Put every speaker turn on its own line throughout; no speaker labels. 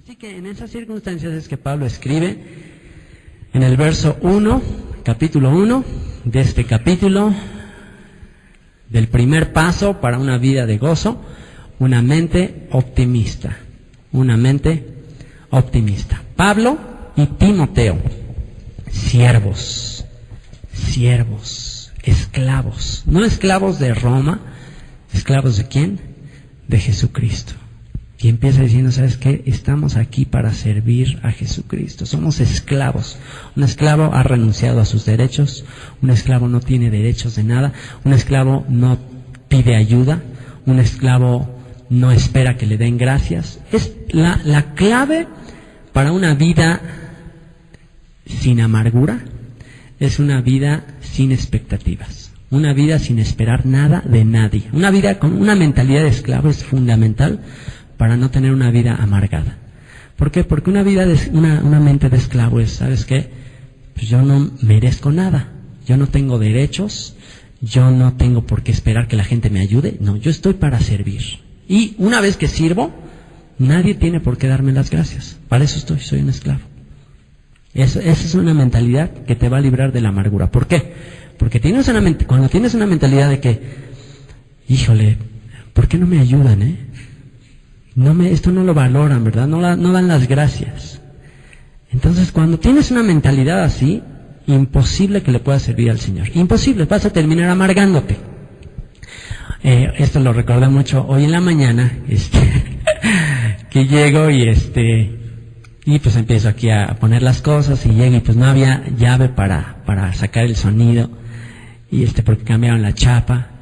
Así que en esas circunstancias es que Pablo escribe en el verso 1, capítulo 1 de este capítulo, del primer paso para una vida de gozo, una mente optimista. Una mente optimista. Pablo y Timoteo, siervos, esclavos. No esclavos de Roma, esclavos ¿de quién? De Jesucristo. Y empieza diciendo, ¿sabes qué? Estamos aquí para servir a Jesucristo. Somos esclavos. Un esclavo ha renunciado a sus derechos. Un esclavo no tiene derechos de nada. Un esclavo no pide ayuda. Un esclavo no espera que le den gracias. Es la clave para una vida sin amargura. Es una vida sin expectativas. Una vida sin esperar nada de nadie. Una vida con una mentalidad de esclavo es fundamental para no tener una vida amargada. ¿Por qué? Porque una mente de esclavo es, ¿sabes qué? Pues yo no merezco nada, yo no tengo derechos, yo no tengo por qué esperar que la gente me ayude, no, yo estoy para servir. Y una vez que sirvo, nadie tiene por qué darme las gracias, para eso soy un esclavo. Esa es una mentalidad que te va a librar de la amargura. ¿Por qué? Porque cuando tienes una mentalidad de que, híjole, ¿por qué no me ayudan, esto no lo valoran, ¿verdad? No dan las gracias. Entonces, cuando tienes una mentalidad así, imposible que le puedas servir al Señor. Imposible, vas a terminar amargándote. Esto lo recordé mucho hoy en la mañana, que llego y pues empiezo aquí a poner las cosas y llego y pues no había llave para sacar el sonido y porque cambiaron la chapa.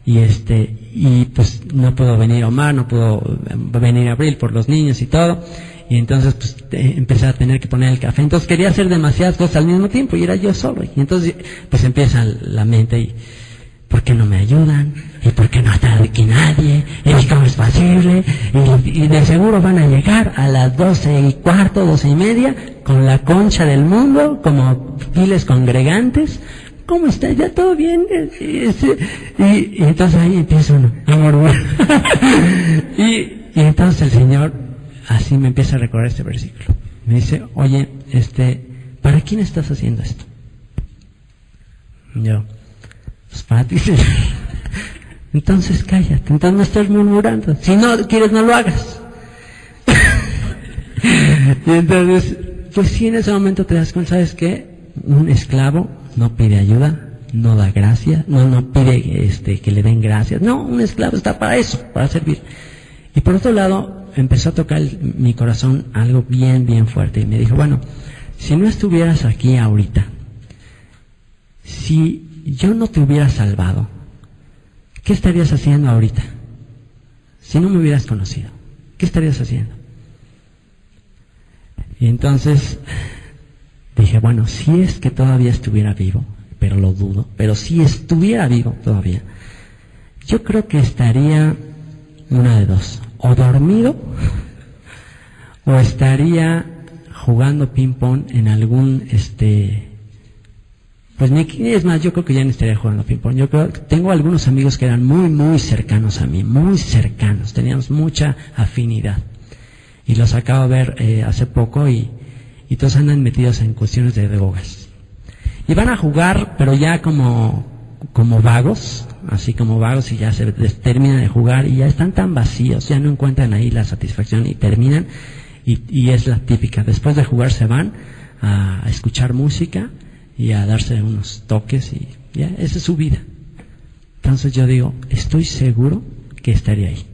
Y pues no puedo venir Omar, no puedo venir Abril por los niños y todo, y entonces pues empecé a tener que poner el café. Entonces quería hacer demasiadas cosas al mismo tiempo y era yo solo, y entonces pues empieza la mente y ¿por qué no me ayudan? ¿Y por qué no está aquí nadie? ¿Y cómo es posible? Y de seguro van a llegar a las 12:15, 12:30 con la concha del mundo como files congregantes. ¿Cómo está? ¿Ya todo bien? Y entonces ahí empieza uno a murmurar. y entonces el Señor así me empieza a recordar este versículo. Me dice, oye, ¿para quién estás haciendo esto? Yo, pues para ti, Señor. Entonces cállate, entonces no estés murmurando. Si no quieres, no lo hagas. Y entonces, pues sí, en ese momento te das cuenta, ¿sabes qué? Un esclavo no pide ayuda, no da gracias, no pide que le den gracias. No, un esclavo está para eso, para servir. Y por otro lado, empezó a tocar mi corazón algo bien, bien fuerte. Y me dijo, bueno, si no estuvieras aquí ahorita, si yo no te hubiera salvado, ¿qué estarías haciendo ahorita? Si no me hubieras conocido, ¿qué estarías haciendo? Y entonces dije, bueno, si es que todavía estuviera vivo, pero lo dudo, pero si estuviera vivo todavía, yo creo que estaría una de dos, o dormido, o estaría jugando ping pong en algún, pues es más, yo creo que ya no estaría jugando ping pong. Yo creo que tengo algunos amigos que eran muy, muy cercanos a mí, muy cercanos, teníamos mucha afinidad, y los acabo de ver hace poco y todos andan metidos en cuestiones de drogas. Y van a jugar, pero ya como vagos, así como vagos, y ya se terminan de jugar y ya están tan vacíos, ya no encuentran ahí la satisfacción y terminan, y es la típica. Después de jugar se van a escuchar música y a darse unos toques y ya, esa es su vida. Entonces yo digo, estoy seguro que estaría ahí.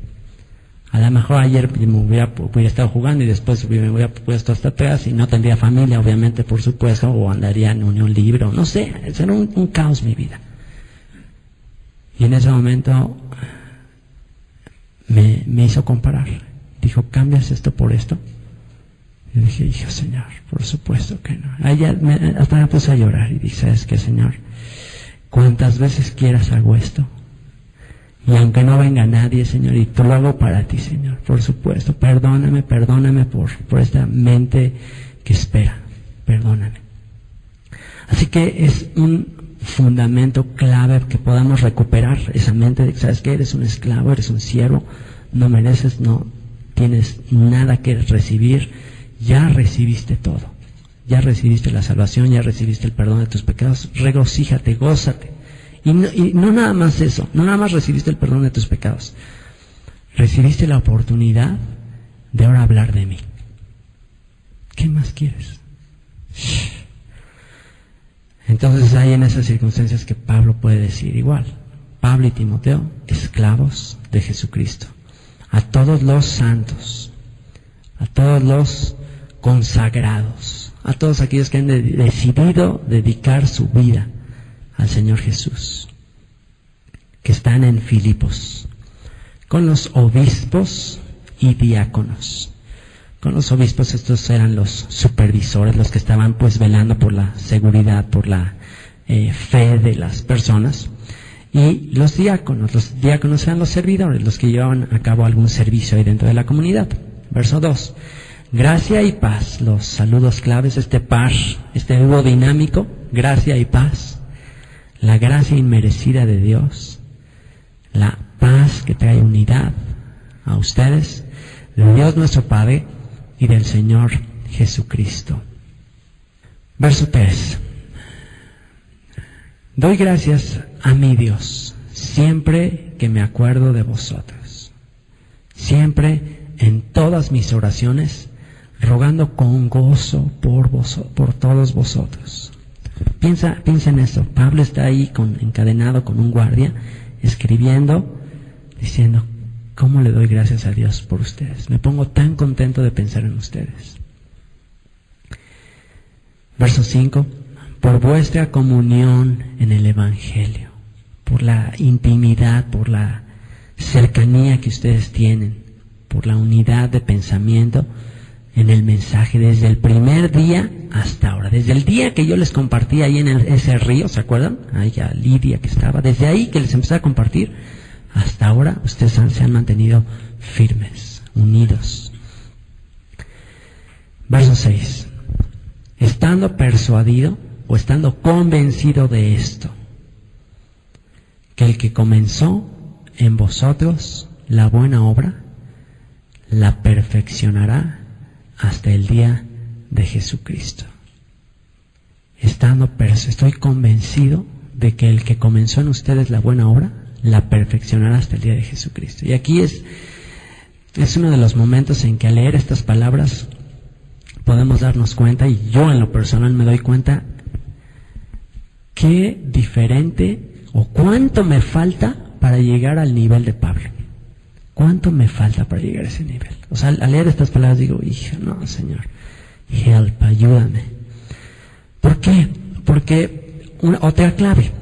A lo mejor ayer hubiera estado jugando y después me hubiera puesto hasta atrás y no tendría familia, obviamente, por supuesto, o andaría en unión libre, no sé, será un caos mi vida. Y en ese momento me hizo comparar. Dijo, ¿cambias esto por esto? Y dije, hijo, Señor, por supuesto que no. Hasta me puse a llorar y dije, ¿sabes qué, Señor? ¿Cuántas veces quieras hago esto? Y aunque no venga nadie, Señor, y te lo hago para ti, Señor, por supuesto. Perdóname por esta mente que espera. Perdóname. Así que es un fundamento clave que podamos recuperar esa mente de que, ¿sabes qué? Eres un esclavo, eres un siervo, no mereces, no tienes nada que recibir, ya recibiste todo. Ya recibiste la salvación, ya recibiste el perdón de tus pecados. Regocíjate, gózate. Y no nada más eso, no nada más recibiste el perdón de tus pecados. Recibiste la oportunidad de ahora hablar de mí. ¿Qué más quieres? Entonces hay en esas circunstancias que Pablo puede decir igual. Pablo y Timoteo, esclavos de Jesucristo. A todos los santos, a todos los consagrados, a todos aquellos que han decidido dedicar su vida al Señor Jesús, que están en Filipos, con los obispos y diáconos. Con los obispos, estos eran los supervisores, los que estaban pues velando por la seguridad, por la fe de las personas. Y los diáconos eran los servidores, los que llevaban a cabo algún servicio ahí dentro de la comunidad. Verso 2. Gracia y paz, los saludos claves, este par, este dúo dinámico, gracia y paz, la gracia inmerecida de Dios, la paz que trae unidad a ustedes, de Dios nuestro Padre y del Señor Jesucristo. Verso 3. Doy gracias a mi Dios siempre que me acuerdo de vosotros, siempre en todas mis oraciones, rogando con gozo por todos vosotros. Piensa en esto. Pablo está ahí encadenado con un guardia, escribiendo, diciendo, ¿cómo le doy gracias a Dios por ustedes? Me pongo tan contento de pensar en ustedes. Verso 5. Por vuestra comunión en el Evangelio, por la intimidad, por la cercanía que ustedes tienen, por la unidad de pensamiento en el mensaje desde el primer día hasta ahora. Desde el día que yo les compartí ahí en ese río, ¿se acuerdan? Ahí a Lidia que estaba, desde ahí que les empecé a compartir, hasta ahora ustedes se han mantenido firmes, unidos. Verso 6. Estando persuadido o estando convencido de esto, que el que comenzó en vosotros la buena obra, la perfeccionará hasta el día de Jesucristo. Estoy convencido de que el que comenzó en ustedes la buena obra, la perfeccionará hasta el día de Jesucristo. Y aquí es uno de los momentos en que al leer estas palabras podemos darnos cuenta, y yo en lo personal me doy cuenta, qué diferente o cuánto me falta para llegar al nivel de Pablo. ¿Cuánto me falta para llegar a ese nivel? O sea, al leer estas palabras digo, hija, no, Señor, help, ayúdame. ¿Por qué? Porque otra clave,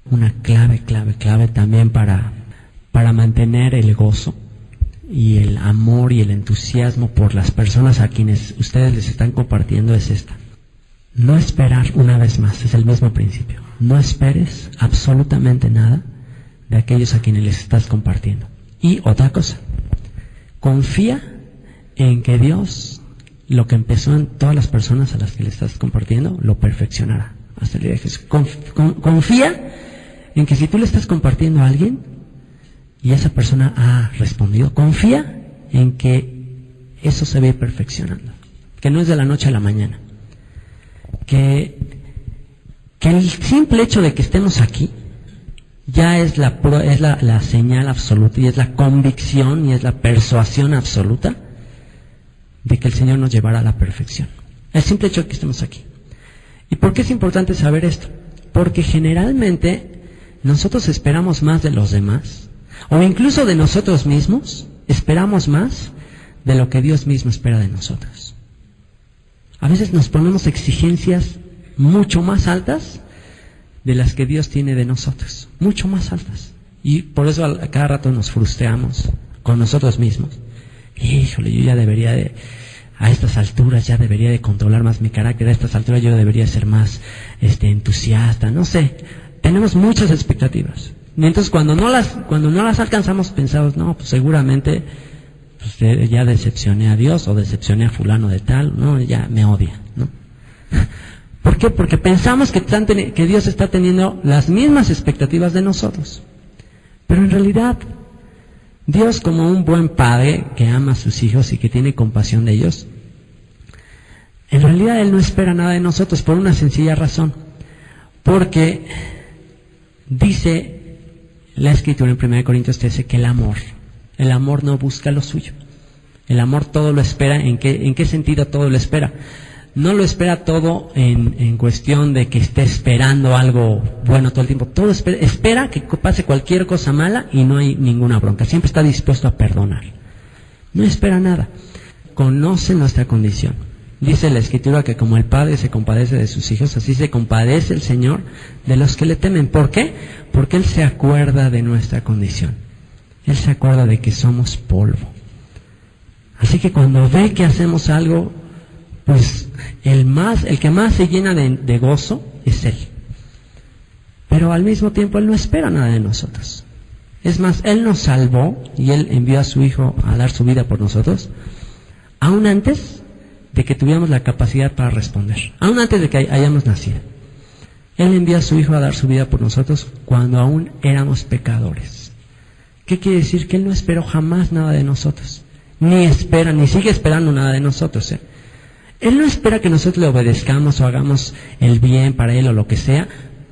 una clave también para mantener el gozo y el amor y el entusiasmo por las personas a quienes ustedes les están compartiendo es esta. No esperar, una vez más, es el mismo principio. No esperes absolutamente nada de aquellos a quienes les estás compartiendo. Y otra cosa, confía en que Dios, lo que empezó en todas las personas a las que le estás compartiendo, lo perfeccionará hasta el día de Jesús. Confía en que si tú le estás compartiendo a alguien y esa persona ha respondido, confía en que eso se va a ir perfeccionando, que no es de la noche a la mañana. Que el simple hecho de que estemos aquí ya es la señal absoluta y es la convicción y es la persuasión absoluta de que el Señor nos llevará a la perfección. El simple hecho de que estemos aquí. ¿Y por qué es importante saber esto? Porque generalmente nosotros esperamos más de los demás, o incluso de nosotros mismos, esperamos más de lo que Dios mismo espera de nosotros. A veces nos ponemos exigencias mucho más altas de las que Dios tiene de nosotros, mucho más altas. Y por eso a cada rato nos frustramos con nosotros mismos. Híjole, yo ya debería a estas alturas ya debería de controlar más mi carácter, a estas alturas yo debería ser más entusiasta, no sé. Tenemos muchas expectativas. Y entonces cuando no las alcanzamos pensamos, no, pues seguramente pues ya decepcioné a Dios o decepcioné a fulano de tal, no, ya me odia, ¿no? ¿Por qué? Porque pensamos que Dios está teniendo las mismas expectativas de nosotros. Pero en realidad Dios, como un buen padre que ama a sus hijos y que tiene compasión de ellos, en realidad Él no espera nada de nosotros por una sencilla razón. Porque dice la Escritura en 1 Corintios 13 que el amor no busca lo suyo. El amor todo lo espera. ¿En qué sentido todo lo espera? No lo espera todo en cuestión de que esté esperando algo bueno todo el tiempo. Todo espera que pase cualquier cosa mala y no hay ninguna bronca. Siempre está dispuesto a perdonar. No espera nada. Conoce nuestra condición. Dice la Escritura que como el Padre se compadece de sus hijos, así se compadece el Señor de los que le temen. ¿Por qué? Porque Él se acuerda de nuestra condición. Él se acuerda de que somos polvo. Así que cuando ve que hacemos algo, pues el que más se llena de gozo es Él. Pero al mismo tiempo Él no espera nada de nosotros. Es más, Él nos salvó y Él envió a su Hijo a dar su vida por nosotros, aún antes de que tuviéramos la capacidad para responder, aún antes de que hayamos nacido. Él envió a su Hijo a dar su vida por nosotros cuando aún éramos pecadores. ¿Qué quiere decir? Que Él no esperó jamás nada de nosotros. Ni sigue esperando nada de nosotros. Él no espera que nosotros le obedezcamos o hagamos el bien para Él o lo que sea,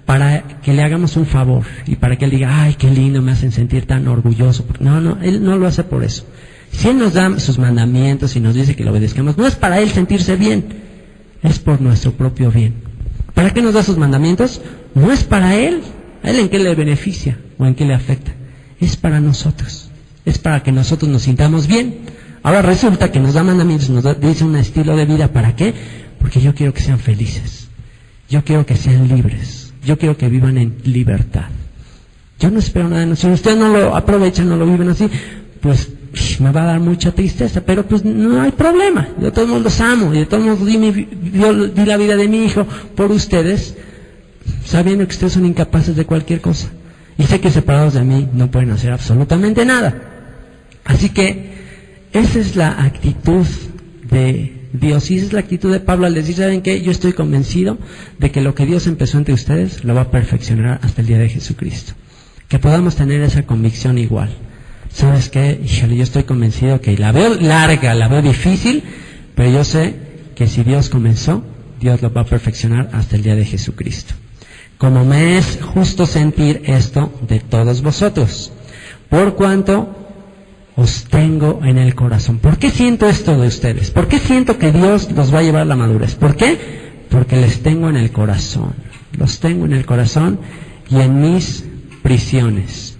para que le hagamos un favor y para que Él diga, ay, qué lindo, me hacen sentir tan orgulloso. No, Él no lo hace por eso. Si Él nos da sus mandamientos y nos dice que lo obedezcamos, no es para Él sentirse bien, es por nuestro propio bien. ¿Para qué nos da sus mandamientos? No es para Él. ¿A Él en qué le beneficia o en qué le afecta? Es para nosotros. Es para que nosotros nos sintamos bien. Ahora resulta que nos da mandamientos, nos dice un estilo de vida. ¿Para qué? Porque yo quiero que sean felices. Yo quiero que sean libres. Yo quiero que vivan en libertad. Yo no espero nada de nosotros. Si ustedes no lo aprovechan, no lo viven así, pues me va a dar mucha tristeza, pero pues no hay problema. Yo de todos modos los amo y de todos modos di la vida de mi hijo por ustedes, sabiendo que ustedes son incapaces de cualquier cosa. Y sé que separados de mí no pueden hacer absolutamente nada. Así que esa es la actitud de Dios y esa es la actitud de Pablo al decir, ¿saben qué? Yo estoy convencido de que lo que Dios empezó entre ustedes lo va a perfeccionar hasta el día de Jesucristo. Que podamos tener esa convicción igual. ¿Sabes qué? Híjole, yo estoy convencido que la veo larga, la veo difícil, pero yo sé que si Dios comenzó, Dios lo va a perfeccionar hasta el día de Jesucristo. Como me es justo sentir esto de todos vosotros, por cuanto os tengo en el corazón. ¿Por qué siento esto de ustedes? ¿Por qué siento que Dios los va a llevar a la madurez? ¿Por qué? Porque les tengo en el corazón. Los tengo en el corazón y en mis prisiones.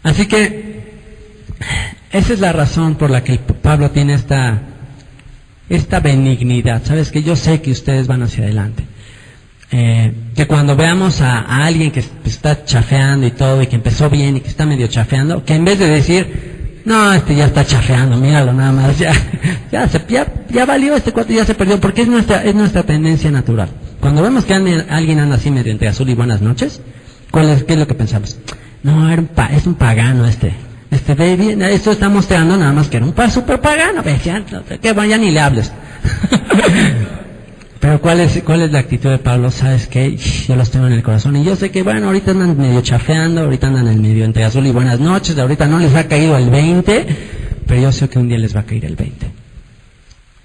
Así que esa es la razón por la que Pablo tiene esta benignidad. Sabes que yo sé que ustedes van hacia adelante. Que cuando veamos a alguien que está chafeando y todo, y que empezó bien y que está medio chafeando, que en vez de decir, no, ya está chafeando, míralo nada más, ya valió, este cuate ya se perdió, porque es nuestra tendencia natural. Cuando vemos que alguien anda así medio entre azul y buenas noches, ¿qué es lo que pensamos? No, es un pagano baby, esto está mostrando nada más que era un super pagano, que vaya ni le hables. Pero ¿cuál es la actitud de Pablo? ¿Sabes qué? Yo los tengo en el corazón y yo sé que bueno, ahorita andan medio chafeando, ahorita andan en medio entre azul y buenas noches, ahorita no les ha caído el 20, pero yo sé que un día les va a caer el 20.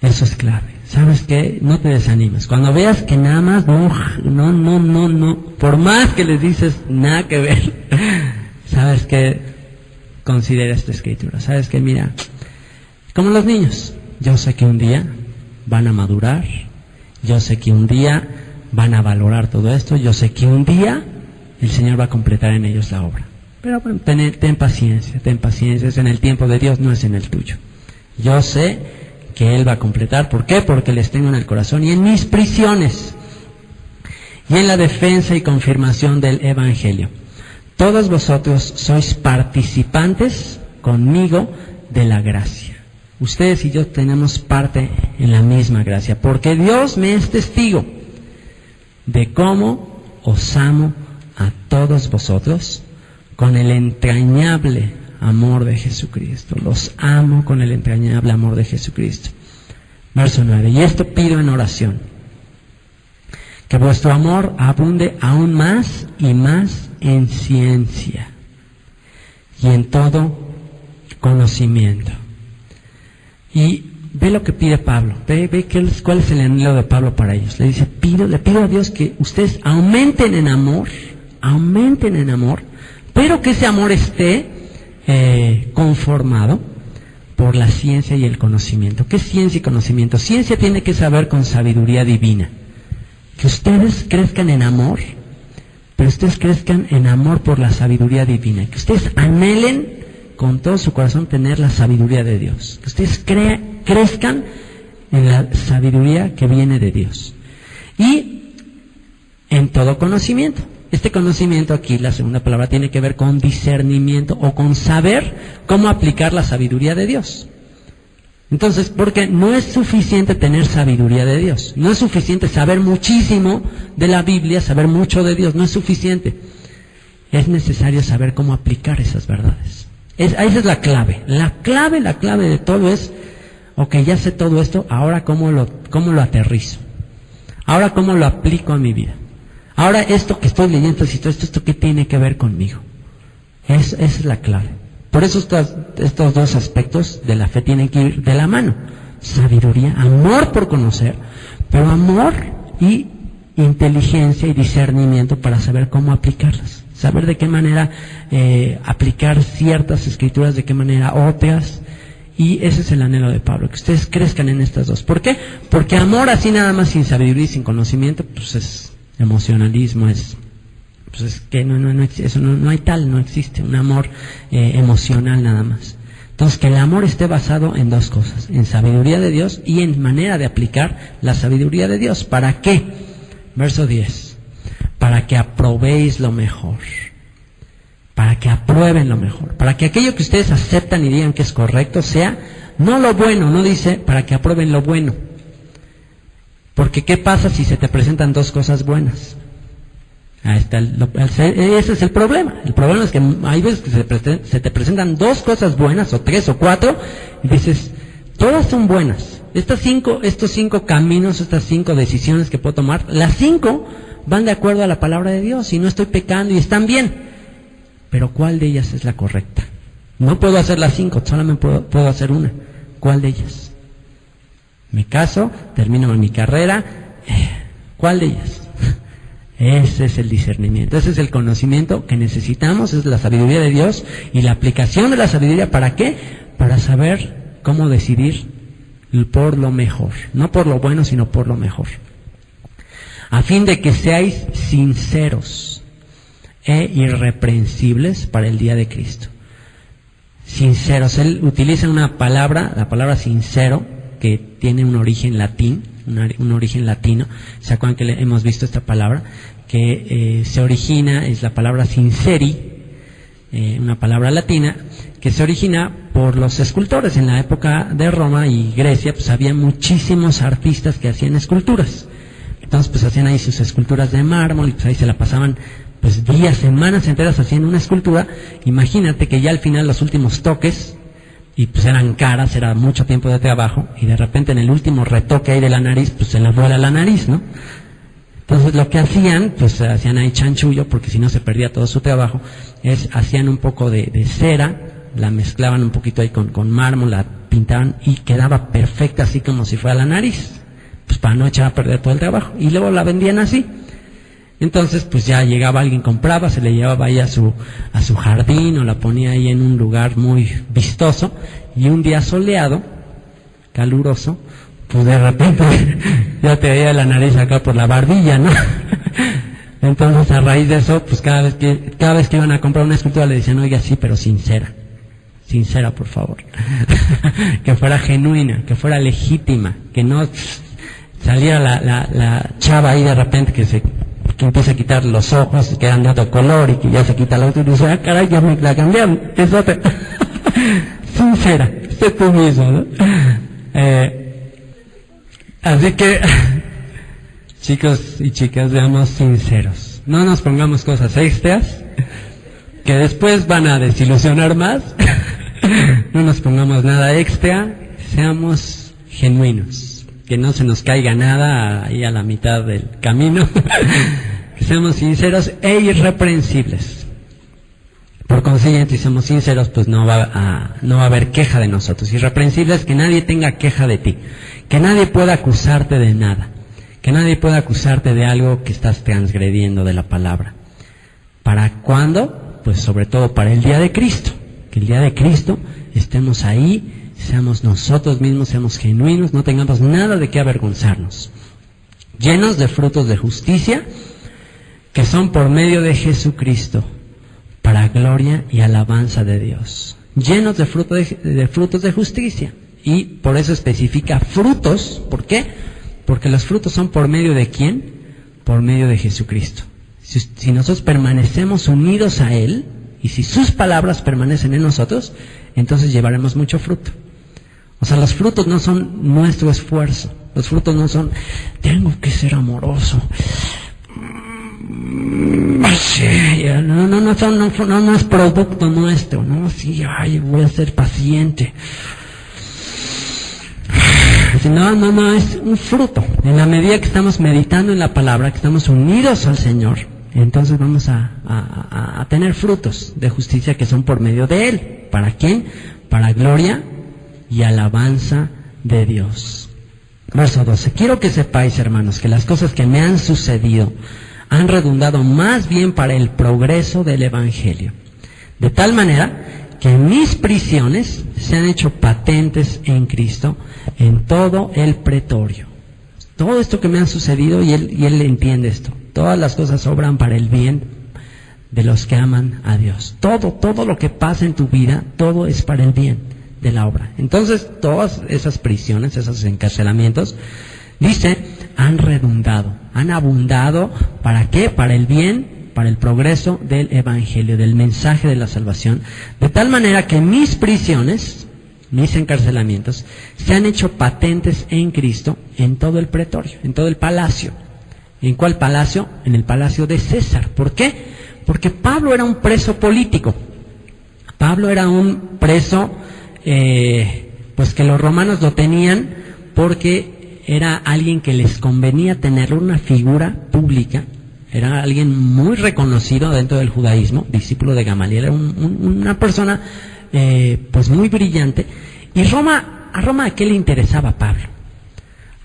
Eso es clave. ¿Sabes qué? No te desanimes. Cuando veas que nada más no, por más que les dices nada que ver, ¿sabes qué? Considera esta escritura. ¿Sabes qué? Mira, como los niños, yo sé que un día van a madurar, yo sé que un día van a valorar todo esto, yo sé que un día el Señor va a completar en ellos la obra. Pero bueno, ten paciencia, es en el tiempo de Dios, no es en el tuyo. Yo sé que Él va a completar. ¿Por qué? Porque les tengo en el corazón y en mis prisiones y en la defensa y confirmación del Evangelio. Todos vosotros sois participantes conmigo de la gracia. Ustedes y yo tenemos parte en la misma gracia, porque Dios me es testigo de cómo os amo a todos vosotros con el entrañable amor de Jesucristo. Los amo con el entrañable amor de Jesucristo. Verso 9. Y esto pido en oración, que vuestro amor abunde aún más y más en ciencia y en todo conocimiento. Y ve lo que pide Pablo, ve cuál es el anhelo de Pablo para ellos. Le dice, le pido a Dios que ustedes aumenten en amor, pero que ese amor esté conformado por la ciencia y el conocimiento. ¿Qué es ciencia y conocimiento? Ciencia tiene que saber con sabiduría divina. Que ustedes crezcan en amor, pero ustedes crezcan en amor por la sabiduría divina. Que ustedes anhelen con todo su corazón tener la sabiduría de Dios. Que ustedes crezcan en la sabiduría que viene de Dios. Y en todo conocimiento. Este conocimiento aquí, la segunda palabra, tiene que ver con discernimiento o con saber cómo aplicar la sabiduría de Dios. Entonces, porque no es suficiente tener sabiduría de Dios, no es suficiente saber muchísimo de la Biblia, saber mucho de Dios, no es suficiente. Es necesario saber cómo aplicar esas verdades. Esa es la clave. La clave de todo es, ok, ya sé todo esto, ahora cómo lo aterrizo. Ahora cómo lo aplico a mi vida. Ahora esto que estoy leyendo, esto ¿qué tiene que ver conmigo? Esa es la clave. Por eso estos dos aspectos de la fe tienen que ir de la mano. Sabiduría, amor por conocer, pero amor y inteligencia y discernimiento para saber cómo aplicarlas. Saber de qué manera aplicar ciertas escrituras, de qué manera otras. Y ese es el anhelo de Pablo, que ustedes crezcan en estas dos. ¿Por qué? Porque amor así nada más sin sabiduría y sin conocimiento, pues es emocionalismo, es que no existe un amor emocional nada más. Entonces, que el amor esté basado en dos cosas, en sabiduría de Dios y en manera de aplicar la sabiduría de Dios. ¿Para qué? Verso 10. Para que aprobéis lo mejor. Para que aprueben lo mejor. Para que aquello que ustedes aceptan y digan que es correcto sea no lo bueno, no dice para que aprueben lo bueno. Porque ¿qué pasa si se te presentan dos cosas buenas? Ese es el problema. El problema es que hay veces que se te presentan dos cosas buenas, o tres o cuatro, y dices, todas son buenas. Estos cinco caminos, estas 5 decisiones que puedo tomar, las 5 van de acuerdo a la palabra de Dios, y no estoy pecando y están bien. Pero ¿cuál de ellas es la correcta? No puedo hacer las 5, solamente puedo hacer una. ¿Cuál de ellas? Me caso, termino mi carrera, ¿cuál de ellas? Ese es el discernimiento, ese es el conocimiento que necesitamos, es la sabiduría de Dios y la aplicación de la sabiduría. ¿Para qué? Para saber cómo decidir por lo mejor, no por lo bueno, sino por lo mejor. A fin de que seáis sinceros e irreprensibles para el día de Cristo. Sinceros, él utiliza una palabra, la palabra sincero, que tiene un origen latín, un origen latino. ¿Se acuerdan que hemos visto esta palabra? Que se origina, es la palabra sinceri, una palabra latina, que se origina por los escultores. En la época de Roma y Grecia, pues había muchísimos artistas que hacían esculturas. Entonces, pues hacían ahí sus esculturas de mármol, y pues ahí se la pasaban pues días, semanas enteras haciendo una escultura. Imagínate que ya al final los últimos toques, y pues eran caras, era mucho tiempo de trabajo, y de repente en el último retoque ahí de la nariz, pues se les vuela la nariz, ¿no? Entonces lo que hacían, pues hacían ahí chanchullo, porque si no se perdía todo su trabajo, hacían un poco de cera, la mezclaban un poquito ahí con mármol, la pintaban y quedaba perfecta así como si fuera la nariz, pues para no echar a perder todo el trabajo, y luego la vendían así. Entonces, pues ya llegaba alguien, compraba, se le llevaba ahí a su jardín, o la ponía ahí en un lugar muy vistoso, y un día soleado, caluroso, pues de repente ya te veía la nariz acá por la barbilla, ¿no? Entonces, a raíz de eso, pues cada vez que iban a comprar una escultura le decían, oiga, sí, pero sincera, por favor. Que fuera genuina, que fuera legítima, que no saliera la chava ahí de repente que empieza a quitar los ojos, que quedan de otro color, y que ya se quita la otra, y dice, ah, caray, ya me la cambiaron, es otra. Sincera, sé tú mismo, ¿no? Así que, chicos y chicas, seamos sinceros. No nos pongamos cosas extras, que después van a desilusionar más. No nos pongamos nada extra, seamos genuinos. Que no se nos caiga nada ahí a la mitad del camino. Que seamos sinceros e irreprensibles Por consiguiente, si somos sinceros, pues no va a haber queja de nosotros. Irreprensible es que nadie tenga queja de ti, que nadie pueda acusarte de nada, que nadie pueda acusarte de algo que estás transgrediendo de la palabra. ¿Para cuándo? Pues sobre todo para el día de Cristo. Que el día de Cristo estemos ahí, seamos nosotros mismos, seamos genuinos, no tengamos nada de qué avergonzarnos. Llenos de frutos de justicia, que son por medio de Jesucristo, para gloria y alabanza de Dios. Llenos de frutos de justicia. Y por eso especifica frutos. ¿Por qué? Porque los frutos son por medio de ¿quién? Por medio de Jesucristo. Si nosotros permanecemos unidos a Él, y si sus palabras permanecen en nosotros, entonces llevaremos mucho fruto. O sea, los frutos no son nuestro esfuerzo. Los frutos no son, tengo que ser amoroso. No es producto nuestro, ¿no? Sí, voy a ser paciente. No, es un fruto. En la medida que estamos meditando en la palabra, que estamos unidos al Señor, entonces vamos a tener frutos de justicia que son por medio de Él. ¿Para quién? Para gloria y alabanza de Dios. Verso 12. Quiero que sepáis, hermanos, que las cosas que me han sucedido han redundado más bien para el progreso del Evangelio. De tal manera que mis prisiones se han hecho patentes en Cristo en todo el pretorio. Todo esto que me ha sucedido, y él entiende esto. Todas las cosas obran para el bien de los que aman a Dios. Todo lo que pasa en tu vida, todo es para el bien de la obra. Entonces, todas esas prisiones, esos encarcelamientos, dice, han redundado, han abundado, ¿para qué? Para el bien, para el progreso del Evangelio, del mensaje de la salvación, de tal manera que mis prisiones, mis encarcelamientos, se han hecho patentes en Cristo en todo el pretorio, en todo el palacio. ¿En cuál palacio? En el palacio de César. ¿Por qué? Porque Pablo era un preso político. Pablo era un preso, pues que los romanos lo tenían porque era alguien que les convenía tener una figura pública. Era alguien muy reconocido dentro del judaísmo, discípulo de Gamaliel, era una persona pues muy brillante. Y a Roma, ¿a qué le interesaba a Pablo?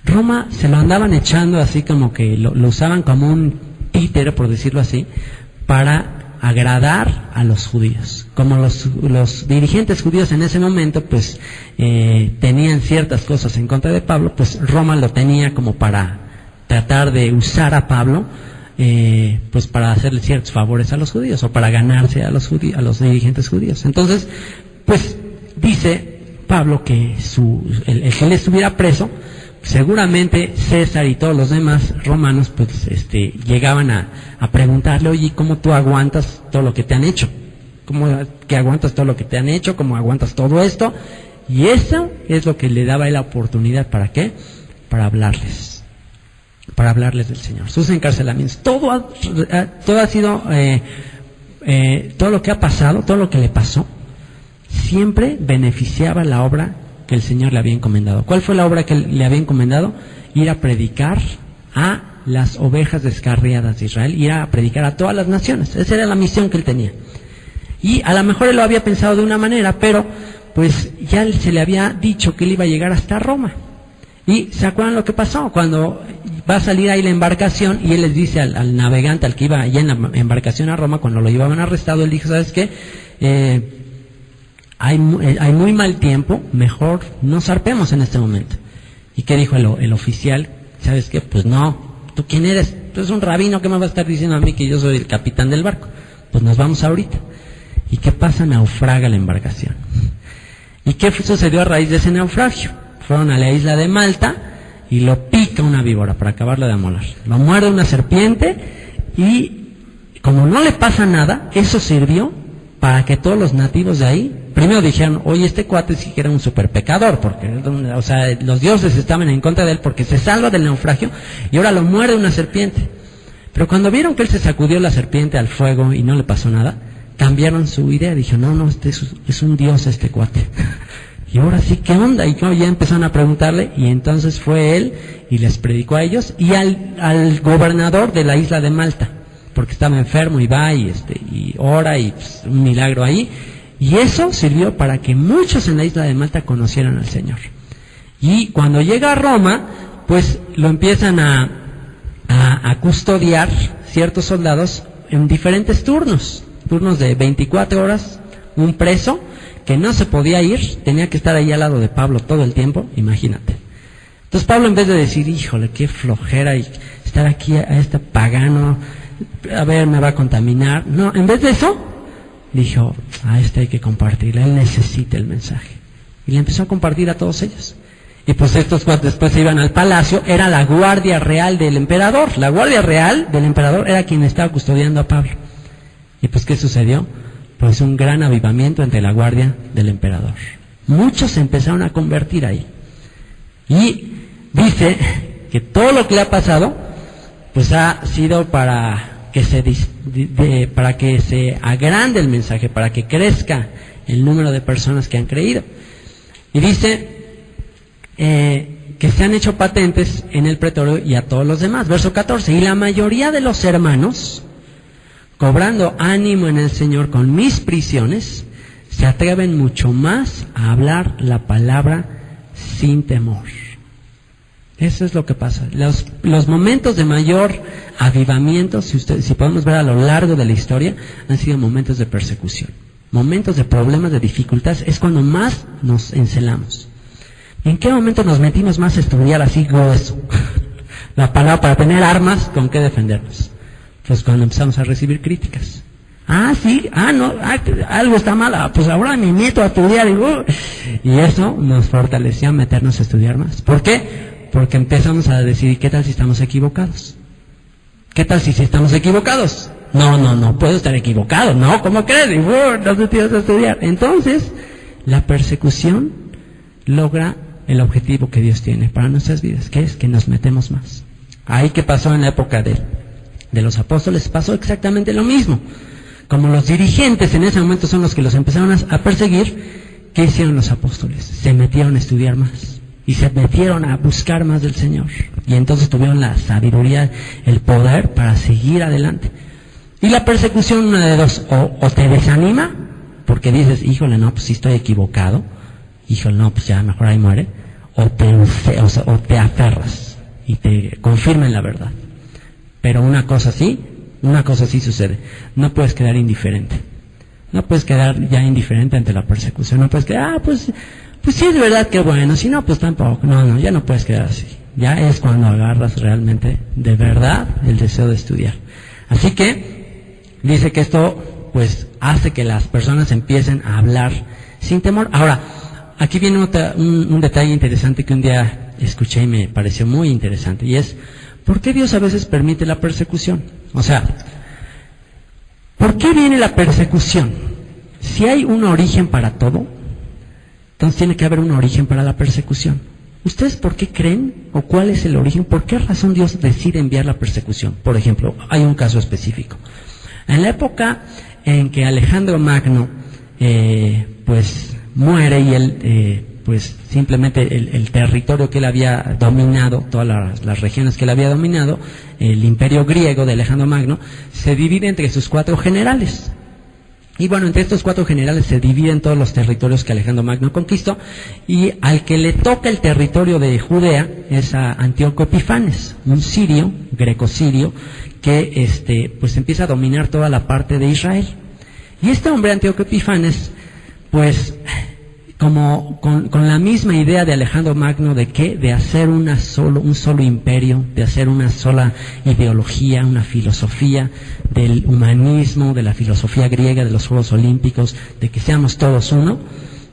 Roma se lo andaban echando así como que lo usaban como un títere, por decirlo así, para agradar a los judíos. Como los dirigentes judíos en ese momento pues tenían ciertas cosas en contra de Pablo, pues Roma lo tenía como para tratar de usar a Pablo pues para hacerle ciertos favores a los judíos o para ganarse a los dirigentes judíos. Entonces, pues dice Pablo que el que él estuviera preso, seguramente César y todos los demás romanos pues llegaban a preguntarle, oye, ¿cómo tú aguantas todo lo que te han hecho? ¿Cómo que aguantas todo lo que te han hecho? ¿Cómo aguantas todo esto? Y eso es lo que le daba a él la oportunidad, ¿para qué? Para hablarles del Señor. Sus encarcelamientos, todo ha sido, todo lo que ha pasado, todo lo que le pasó, siempre beneficiaba la obra que el Señor le había encomendado. ¿Cuál fue la obra que le había encomendado? Ir a predicar a las ovejas descarriadas de Israel, ir a predicar a todas las naciones. Esa era la misión que él tenía. Y a lo mejor él lo había pensado de una manera, pero pues ya se le había dicho que él iba a llegar hasta Roma. Y ¿se acuerdan lo que pasó? Cuando va a salir ahí la embarcación y él les dice al navegante, al que iba allá en la embarcación a Roma, cuando lo llevaban arrestado, él dijo, ¿sabes qué? Hay muy mal tiempo, mejor no zarpemos en este momento. ¿Y qué dijo el oficial? ¿Sabes qué? Pues no, ¿tú quién eres? Tú eres un rabino, ¿qué me va a estar diciendo a mí que yo soy el capitán del barco? Pues nos vamos ahorita. ¿Y qué pasa? Naufraga la embarcación. ¿Y qué sucedió a raíz de ese naufragio? Fueron a la isla de Malta y lo pica una víbora para acabarlo de amolar. Lo muerde una serpiente y como no le pasa nada, eso sirvió para que todos los nativos de ahí primero dijeron, oye, este cuate sí que era un super pecador, porque, o sea, los dioses estaban en contra de él porque se salva del naufragio y ahora lo muerde una serpiente. Pero cuando vieron que él se sacudió la serpiente al fuego y no le pasó nada, cambiaron su idea, dijeron, no, este es un dios este cuate. Y ahora sí, ¿qué onda? Y ya empezaron a preguntarle, y entonces fue él y les predicó a ellos y al gobernador de la isla de Malta. porque estaba enfermo y va y ora y pues, un milagro ahí. Y eso sirvió para que muchos en la isla de Malta conocieran al Señor. Y cuando llega a Roma, pues lo empiezan a custodiar ciertos soldados en diferentes turnos de 24 horas, un preso que no se podía ir, tenía que estar ahí al lado de Pablo todo el tiempo, imagínate. Entonces Pablo, en vez de decir, híjole, qué flojera y estar aquí a este pagano, a ver, me va a contaminar, no, en vez de eso, dijo, a hay que compartirle, él necesita el mensaje. Y le empezó a compartir a todos ellos. Y pues estos cuando después se iban al palacio, era la guardia real del emperador. La guardia real del emperador era quien estaba custodiando a Pablo. Y pues, ¿qué sucedió? Pues un gran avivamiento entre la guardia del emperador. Muchos se empezaron a convertir ahí. Y dice que todo lo que le ha pasado, pues ha sido para que se agrande el mensaje, para que crezca el número de personas que han creído. Y dice que se han hecho patentes en el pretorio y a todos los demás. Verso 14, y la mayoría de los hermanos, cobrando ánimo en el Señor con mis prisiones, se atreven mucho más a hablar la palabra sin temor. Eso es lo que pasa. Los momentos de mayor avivamiento, si podemos ver a lo largo de la historia, han sido momentos de persecución. Momentos de problemas, de dificultades, es cuando más nos encelamos. ¿En qué momento nos metimos más a estudiar así grueso la palabra para tener armas con qué defendernos? Pues cuando empezamos a recibir críticas. Algo está mal, pues ahora me meto a estudiar. Y eso nos fortaleció a meternos a estudiar más. ¿Por qué? Porque empezamos a decir, ¿qué tal si estamos equivocados? ¿Qué tal si estamos equivocados? No puedo estar equivocado, ¿no? ¿Cómo crees? Y no te tienes a estudiar. Entonces, la persecución logra el objetivo que Dios tiene para nuestras vidas, que es que nos metemos más. Ahí que pasó en la época de los apóstoles, pasó exactamente lo mismo. Como los dirigentes en ese momento son los que los empezaron a perseguir, ¿qué hicieron los apóstoles? Se metieron a estudiar más y se metieron a buscar más del Señor. Y entonces tuvieron la sabiduría, el poder para seguir adelante. Y la persecución, una de dos, o te desanima, porque dices, híjole, no, pues sí estoy equivocado, híjole, no, pues ya mejor ahí muere, o te aferras y te confirman la verdad. Pero una cosa sí sucede. No puedes quedar indiferente. No puedes quedar ya indiferente ante la persecución. No puedes quedar, pues sí es verdad que bueno, si no, pues tampoco. No, ya no puedes quedar así. Ya es cuando agarras realmente, de verdad, el deseo de estudiar. Así que, dice que esto, pues, hace que las personas empiecen a hablar sin temor. Ahora, aquí viene un detalle interesante que un día escuché y me pareció muy interesante, y es, ¿por qué Dios a veces permite la persecución? O sea, ¿por qué viene la persecución? Si hay un origen para todo, entonces tiene que haber un origen para la persecución. ¿Ustedes por qué creen o cuál es el origen? ¿Por qué razón Dios decide enviar la persecución? Por ejemplo, hay un caso específico. En la época en que Alejandro Magno pues muere y él pues simplemente el territorio que él había dominado, todas las regiones que él había dominado, el imperio griego de Alejandro Magno, se divide entre sus 4 generales. Y bueno, entre estos 4 generales se dividen todos los territorios que Alejandro Magno conquistó, y al que le toca el territorio de Judea es a Antíoco Epifanes, un sirio, greco-sirio, que pues empieza a dominar toda la parte de Israel. Y este hombre, Antíoco Epifanes, pues como con la misma idea de Alejandro Magno de hacer un solo imperio, de hacer una sola ideología, una filosofía del humanismo, de la filosofía griega, de los Juegos Olímpicos, de que seamos todos uno,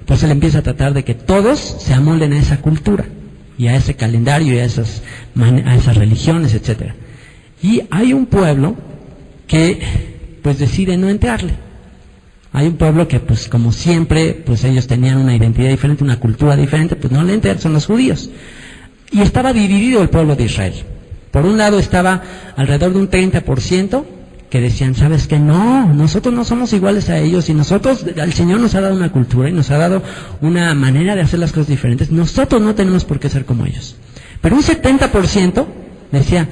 pues él empieza a tratar de que todos se amolden a esa cultura y a ese calendario y a esas religiones, etcétera. Y hay un pueblo que pues decide no entrarle. Hay un pueblo que, pues, como siempre, pues ellos tenían una identidad diferente, una cultura diferente, pues no le entran, son los judíos. Y estaba dividido el pueblo de Israel. Por un lado estaba alrededor de un 30% que decían, ¿sabes qué? No, nosotros no somos iguales a ellos, y nosotros, el Señor nos ha dado una cultura y nos ha dado una manera de hacer las cosas diferentes. Nosotros no tenemos por qué ser como ellos. Pero un 70% decía,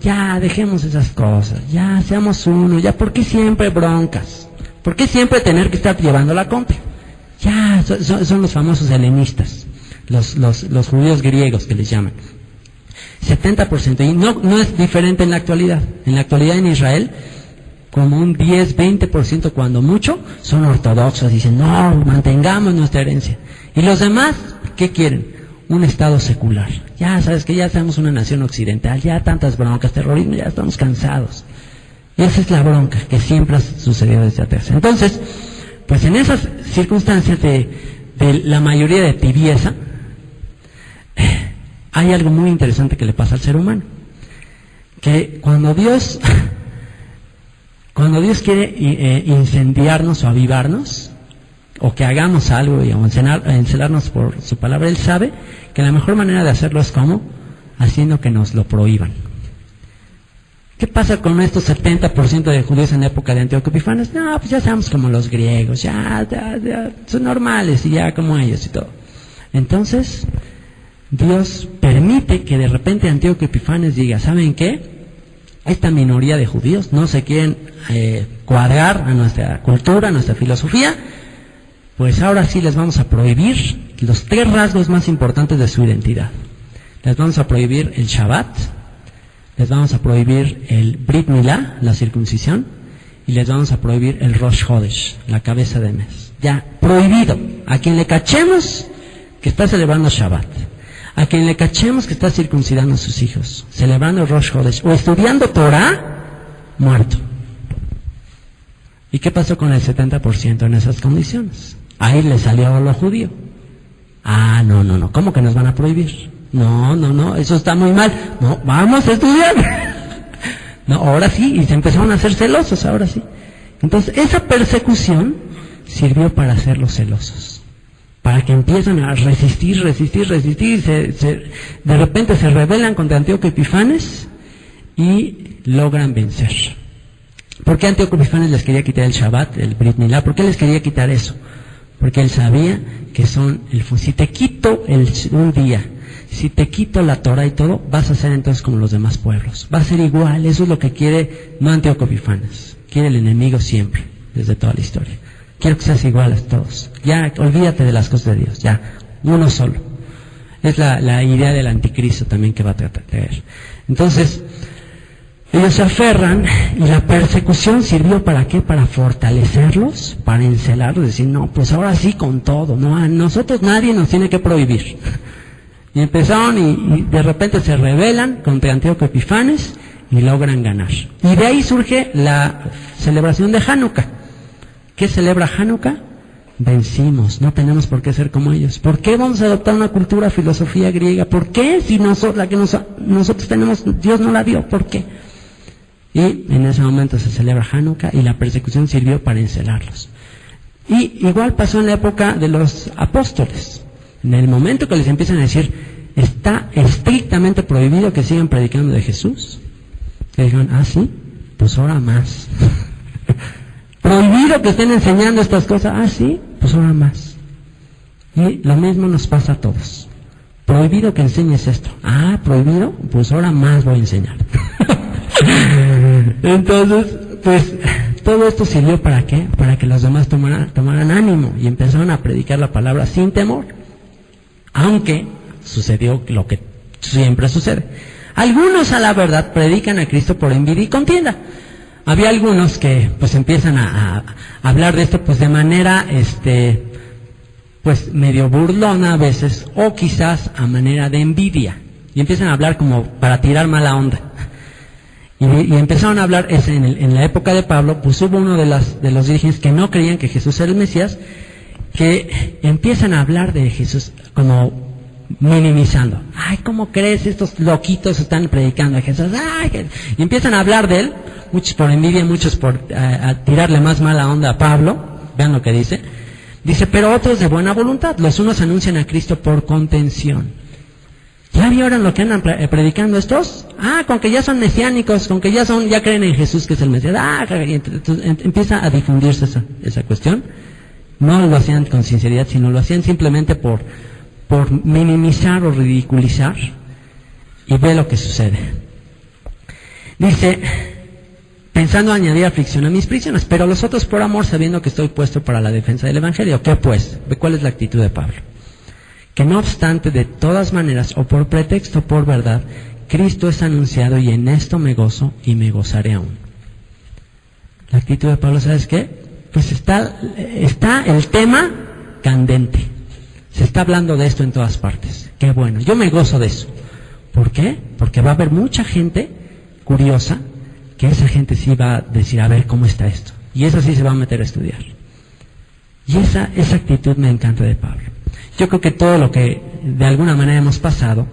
ya dejemos esas cosas, ya seamos uno, ya, ¿por qué siempre broncas? ¿Por qué siempre tener que estar llevando la contra? Ya, son los famosos helenistas, los judíos griegos que les llaman. 70%, y no es diferente en la actualidad. En la actualidad en Israel, como un 10-20% cuando mucho, son ortodoxos, dicen, no, mantengamos nuestra herencia. Y los demás, ¿qué quieren? Un estado secular. Ya sabes que ya somos una nación occidental, ya tantas broncas, terrorismo, ya estamos cansados. Y esa es la bronca que siempre ha sucedido desde atrás. Entonces, pues en esas circunstancias de la mayoría de tibieza, hay algo muy interesante que le pasa al ser humano. Que cuando Dios quiere incendiarnos o avivarnos, o que hagamos algo o encelarnos por su palabra, Él sabe que la mejor manera de hacerlo es ¿cómo? Haciendo que nos lo prohíban. ¿Qué pasa con estos 70% de judíos en la época de Antíoco Epifanes? No, pues ya seamos como los griegos, ya son normales y ya como ellos y todo. Entonces, Dios permite que de repente Antíoco Epifanes diga, ¿saben qué? Esta minoría de judíos no se quieren cuadrar a nuestra cultura, a nuestra filosofía, pues ahora sí les vamos a prohibir los 3 rasgos más importantes de su identidad. Les vamos a prohibir el Shabbat, les vamos a prohibir el Brit Milá, la circuncisión, y les vamos a prohibir el Rosh Hodesh, la cabeza de mes. Ya, prohibido. A quien le cachemos que está celebrando Shabbat, a quien le cachemos que está circuncidando a sus hijos, celebrando el Rosh Hodesh o estudiando Torah, muerto. ¿Y qué pasó con el 70% en esas condiciones? Ahí le salió lo judío. Ah, no, ¿cómo que nos van a prohibir? No, eso está muy mal. No, vamos a estudiar. No, ahora sí, y se empezaron a hacer celosos, ahora sí. Entonces, esa persecución sirvió para hacerlos celosos. Para que empiezan a resistir, de repente se rebelan contra Antíoco Epifanes y logran vencer. ¿Por qué Antíoco Epifanes les quería quitar el Shabbat, el Brit Milá? ¿Por qué les quería quitar eso? Porque él sabía que si te quito un día, si te quito la Torah y todo, vas a ser entonces como los demás pueblos. Va a ser igual, eso es lo que quiere, no Antíoco Epifanes, quiere el enemigo siempre, desde toda la historia. Quiero que seas igual a todos. Ya, olvídate de las cosas de Dios, ya, uno solo. Es la idea del anticristo también que va a traer. Entonces, ellos se aferran y la persecución sirvió ¿para qué? Para fortalecerlos, para encelarlos, decir, no, pues ahora sí con todo, no, a nosotros nadie nos tiene que prohibir. Y empezaron y de repente se rebelan contra Antíoco Epifanes y logran ganar. Y de ahí surge la celebración de Hanukkah. ¿Qué celebra Hanukkah? Vencimos, no tenemos por qué ser como ellos. ¿Por qué vamos a adoptar una cultura, filosofía griega? ¿Por qué? Si la que nosotros tenemos, Dios no la dio, ¿por qué? Y en ese momento se celebra Hanukkah y la persecución sirvió para encelarlos. Y igual pasó en la época de los apóstoles. En el momento que les empiezan a decir, está estrictamente prohibido que sigan predicando de Jesús, le dijeron, sí, pues ahora más. Prohibido que estén enseñando estas cosas, sí, pues ahora más. Y lo mismo nos pasa a todos. Prohibido que enseñes esto. Prohibido, pues ahora más voy a enseñar. Entonces, pues, todo esto sirvió ¿para qué? Para que los demás tomaran ánimo y empezaron a predicar la palabra sin temor. Aunque sucedió lo que siempre sucede. Algunos, a la verdad, predican a Cristo por envidia y contienda. Había algunos que, pues, empiezan a hablar de esto, pues, de manera, pues, medio burlona a veces, o quizás a manera de envidia. Y empiezan a hablar como para tirar mala onda. Y empezaron a hablar, en la época de Pablo, pues hubo uno de los dirigentes que no creían que Jesús era el Mesías, que empiezan a hablar de Jesús como minimizando. ¿Cómo crees? Estos loquitos están predicando a Jesús. Y empiezan a hablar de él, muchos por envidia, muchos por a tirarle más mala onda a Pablo. Vean lo que dice. Dice, pero otros de buena voluntad. Los unos anuncian a Cristo por contención. ¿Ya vieron lo que andan predicando estos? Con que ya son mesiánicos, con que ya creen en Jesús que es el Mesías. Entonces empieza a difundirse esa cuestión. No lo hacían con sinceridad, sino lo hacían simplemente por minimizar o ridiculizar. Y ve lo que sucede. Dice, pensando añadir aflicción a mis prisiones, pero los otros por amor, sabiendo que estoy puesto para la defensa del Evangelio. ¿Qué pues? ¿Ve cuál es la actitud de Pablo? Que no obstante, de todas maneras, o por pretexto o por verdad, Cristo es anunciado y en esto me gozo y me gozaré aún. La actitud de Pablo, ¿sabes qué? Pues está el tema candente. Se está hablando de esto en todas partes. Qué bueno, yo me gozo de eso. ¿Por qué? Porque va a haber mucha gente curiosa, que esa gente sí va a decir, a ver cómo está esto. Y esa sí se va a meter a estudiar. Y esa actitud me encanta de Pablo. Yo creo que todo lo que de alguna manera hemos pasado,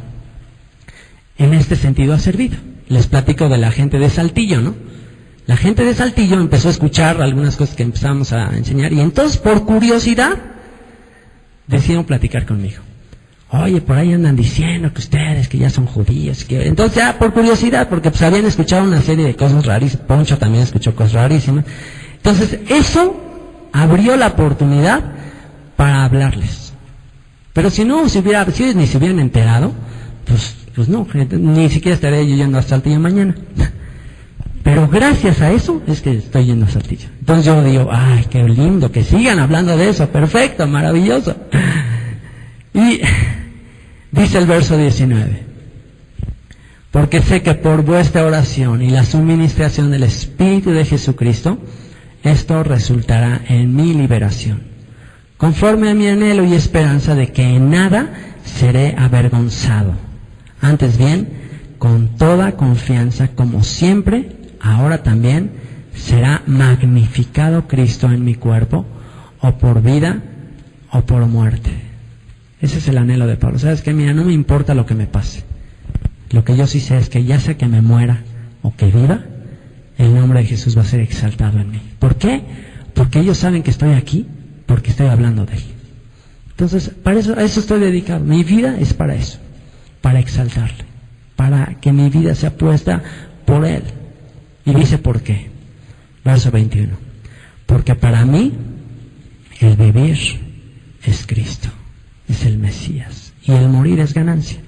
en este sentido ha servido. Les platico de la gente de Saltillo, ¿no? La gente de Saltillo empezó a escuchar algunas cosas que empezamos a enseñar y entonces por curiosidad decidieron platicar conmigo. Oye, por ahí andan diciendo que ustedes que ya son judíos. Entonces ya por curiosidad, porque pues habían escuchado una serie de cosas rarísimas. Poncho también escuchó cosas rarísimas. Entonces eso abrió la oportunidad para hablarles. Pero si no si ellos ni se hubieran enterado, pues no, ni siquiera estaría yo yendo a Saltillo mañana. Pero gracias a eso es que estoy yendo a Saltillo. Entonces yo digo, ay, qué lindo, que sigan hablando de eso, perfecto, maravilloso. Y dice el verso 19, porque sé que por vuestra oración y la suministración del Espíritu de Jesucristo, esto resultará en mi liberación, conforme a mi anhelo y esperanza de que en nada seré avergonzado. Antes bien, con toda confianza, como siempre, ahora también será magnificado Cristo en mi cuerpo, o por vida o por muerte. Ese es el anhelo de Pablo. ¿Sabes qué? Mira, no me importa lo que me pase. Lo que yo sí sé es que ya sea que me muera o que viva, el nombre de Jesús va a ser exaltado en mí. ¿Por qué? Porque ellos saben que estoy aquí, porque estoy hablando de Él. Entonces, a eso estoy dedicado. Mi vida es para eso, para exaltarle, para que mi vida sea puesta por Él. Y dice por qué. Verso 21. Porque para mí el vivir es Cristo, es el Mesías, y el morir es ganancia.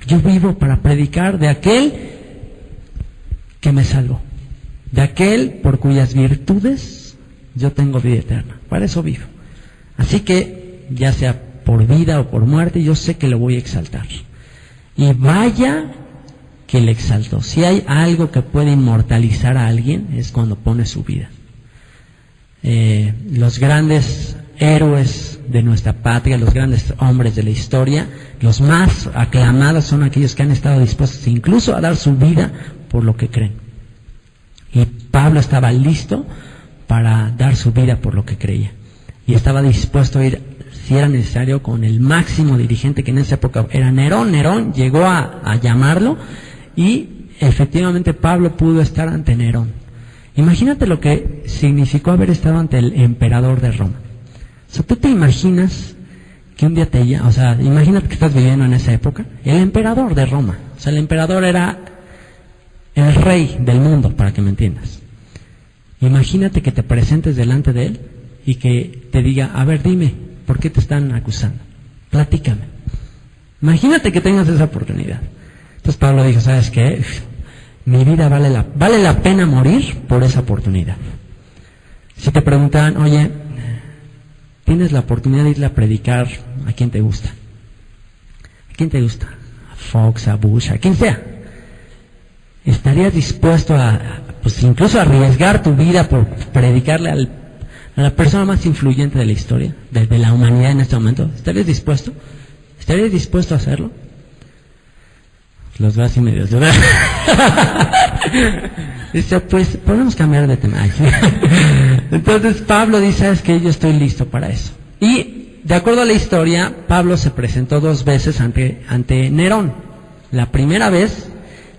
Yo vivo para predicar de aquel que me salvó, de aquel por cuyas virtudes yo tengo vida eterna. Para eso vivo. Así que, ya sea por vida o por muerte, yo sé que lo voy a exaltar. Y vaya que le exaltó. Si hay algo que puede inmortalizar a alguien, es cuando pone su vida. Los grandes héroes de nuestra patria, los grandes hombres de la historia, los más aclamados son aquellos que han estado dispuestos incluso a dar su vida por lo que creen. Y Pablo estaba listo para dar su vida por lo que creía. Y estaba dispuesto a ir, si era necesario, con el máximo dirigente que en esa época era Nerón. Nerón llegó a llamarlo y efectivamente Pablo pudo estar ante Nerón. Imagínate lo que significó haber estado ante el emperador de Roma. O sea, tú te imaginas que un día imagínate que estás viviendo en esa época, el emperador de Roma. O sea, el emperador era el rey del mundo, para que me entiendas. Imagínate que te presentes delante de él y que te diga, a ver, dime, ¿por qué te están acusando? Platícame. Imagínate que tengas esa oportunidad. Entonces Pablo dijo, ¿sabes qué? Mi vida vale la pena morir por esa oportunidad. Si te preguntaban, oye, tienes la oportunidad de irle a predicar a quien te gusta. ¿A quién te gusta? A Fox, a Bush, a quien sea. ¿Estarías dispuesto incluso a arriesgar tu vida por predicarle a la persona más influyente de la historia, de la humanidad en este momento? ¿Estarías dispuesto? ¿Estarías dispuesto a hacerlo? Los vas y medios. Dice, pues podemos cambiar de tema. Entonces Pablo dice, ¿sabes qué? Yo estoy listo para eso. Y de acuerdo a la historia, Pablo se presentó 2 veces ante Nerón. La primera vez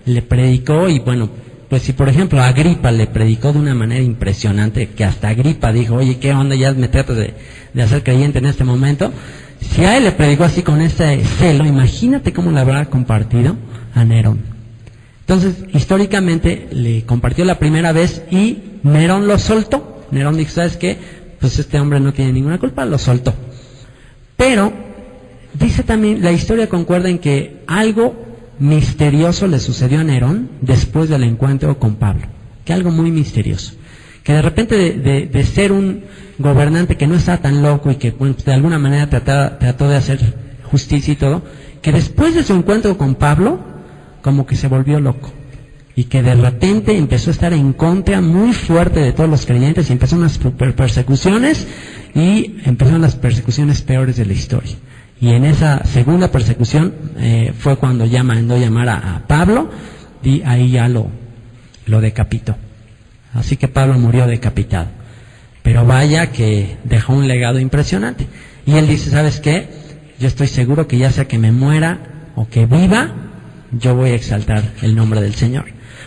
le predicó y bueno, pues si por ejemplo Agripa le predicó de una manera impresionante, que hasta Agripa dijo, oye, ¿qué onda? Ya me tratas de hacer creyente en este momento. Si a él le predicó así con ese celo, imagínate cómo le habrá compartido a Nerón. Entonces, históricamente le compartió la primera vez y Nerón lo soltó. Nerón dijo, ¿sabes qué? Pues este hombre no tiene ninguna culpa, lo soltó. Pero, dice también, la historia concuerda en que algo misterioso le sucedió a Nerón después del encuentro con Pablo, que algo muy misterioso, que de repente de ser un gobernante que no estaba tan loco y que bueno, de alguna manera trató de hacer justicia y todo, que después de su encuentro con Pablo, como que se volvió loco, y que de repente empezó a estar en contra muy fuerte de todos los creyentes, y empezaron las persecuciones, y empezaron las persecuciones peores de la historia. Y en esa segunda persecución fue cuando ya mandó llamar a Pablo, y ahí ya lo decapitó. Así que Pablo murió decapitado. Pero vaya que dejó un legado impresionante. Y él dice, ¿sabes qué? Yo estoy seguro que ya sea que me muera o que viva, yo voy a exaltar el nombre del Señor.